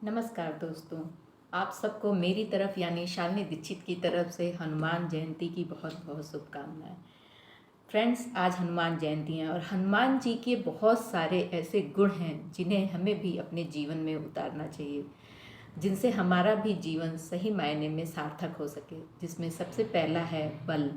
नमस्कार दोस्तों। आप सबको मेरी तरफ यानी शालिनी दीक्षित की तरफ से हनुमान जयंती की बहुत बहुत शुभकामनाएं। फ्रेंड्स, आज हनुमान जयंती है और हनुमान जी के बहुत सारे ऐसे गुण हैं जिन्हें हमें भी अपने जीवन में उतारना चाहिए, जिनसे हमारा भी जीवन सही मायने में सार्थक हो सके। जिसमें सबसे पहला है बल,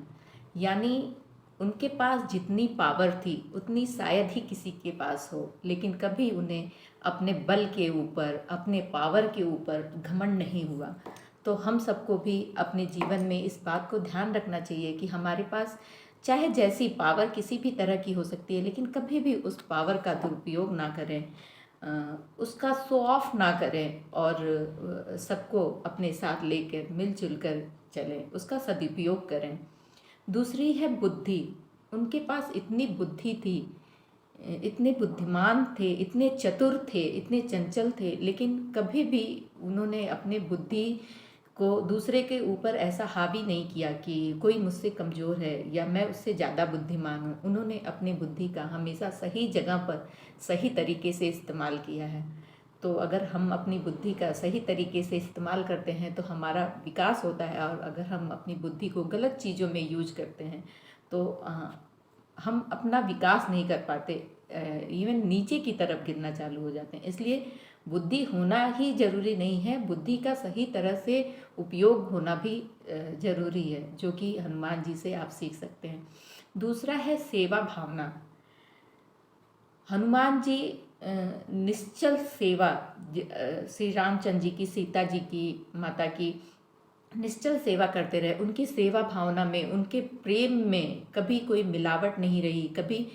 यानी उनके पास जितनी पावर थी उतनी शायद ही किसी के पास हो, लेकिन कभी उन्हें अपने बल के ऊपर, अपने पावर के ऊपर घमंड नहीं हुआ। तो हम सबको भी अपने जीवन में इस बात को ध्यान रखना चाहिए कि हमारे पास चाहे जैसी पावर किसी भी तरह की हो सकती है, लेकिन कभी भी उस पावर का दुरुपयोग ना करें, उसका शो ऑफ ना करें और सबको अपने साथ लेकर मिलजुल कर चलें, उसका सदुपयोग करें। दूसरी है बुद्धि। उनके पास इतनी बुद्धि थी, इतने बुद्धिमान थे, इतने चतुर थे, इतने चंचल थे, लेकिन कभी भी उन्होंने अपने बुद्धि को दूसरे के ऊपर ऐसा हावी नहीं किया कि कोई मुझसे कमज़ोर है या मैं उससे ज़्यादा बुद्धिमान हूँ। उन्होंने अपनी बुद्धि का हमेशा सही जगह पर सही तरीके से इस्तेमाल किया है। तो अगर हम अपनी बुद्धि का सही तरीके से इस्तेमाल करते हैं तो हमारा विकास होता है, और अगर हम अपनी बुद्धि को गलत चीज़ों में यूज करते हैं तो हम अपना विकास नहीं कर पाते, इवन नीचे की तरफ गिरना चालू हो जाते हैं। इसलिए बुद्धि होना ही जरूरी नहीं है, बुद्धि का सही तरह से उपयोग होना भी जरूरी है, जो कि हनुमान जी से आप सीख सकते हैं। दूसरा है सेवा भावना। हनुमान जी निश्चल सेवा, श्री रामचंद्र जी की, सीता जी की, माता की निश्चल सेवा करते रहे। उनकी सेवा भावना में, उनके प्रेम में कभी कोई मिलावट नहीं रही। कभी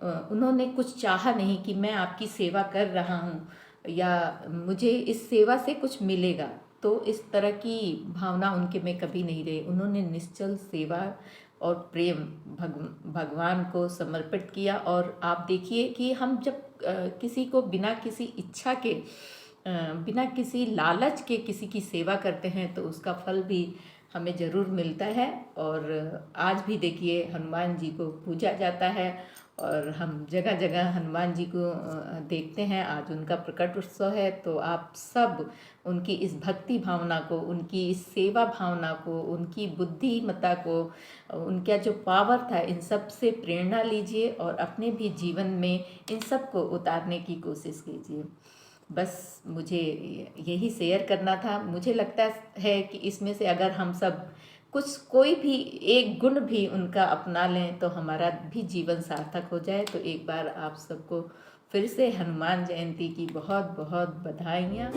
उन्होंने कुछ चाहा नहीं कि मैं आपकी सेवा कर रहा हूँ या मुझे इस सेवा से कुछ मिलेगा, तो इस तरह की भावना उनके में कभी नहीं रही। उन्होंने निश्चल सेवा और प्रेम भगवान को समर्पित किया। और आप देखिए कि हम जब किसी को बिना किसी इच्छा के, बिना किसी लालच के किसी की सेवा करते हैं तो उसका फल भी हमें ज़रूर मिलता है। और आज भी देखिए हनुमान जी को पूजा जाता है और हम जगह जगह हनुमान जी को देखते हैं। आज उनका प्रकट उत्सव है, तो आप सब उनकी इस भक्ति भावना को, उनकी इस सेवा भावना को, उनकी बुद्धिमत्ता को, उनका जो पावर था, इन सब से प्रेरणा लीजिए और अपने भी जीवन में इन सब को उतारने की कोशिश कीजिए। बस मुझे यही शेयर करना था। मुझे लगता है कि इसमें से अगर हम सब कुछ, कोई भी एक गुण भी उनका अपना लें तो हमारा भी जीवन सार्थक हो जाए। तो एक बार आप सबको फिर से हनुमान जयंती की बहुत बहुत बधाइयाँ।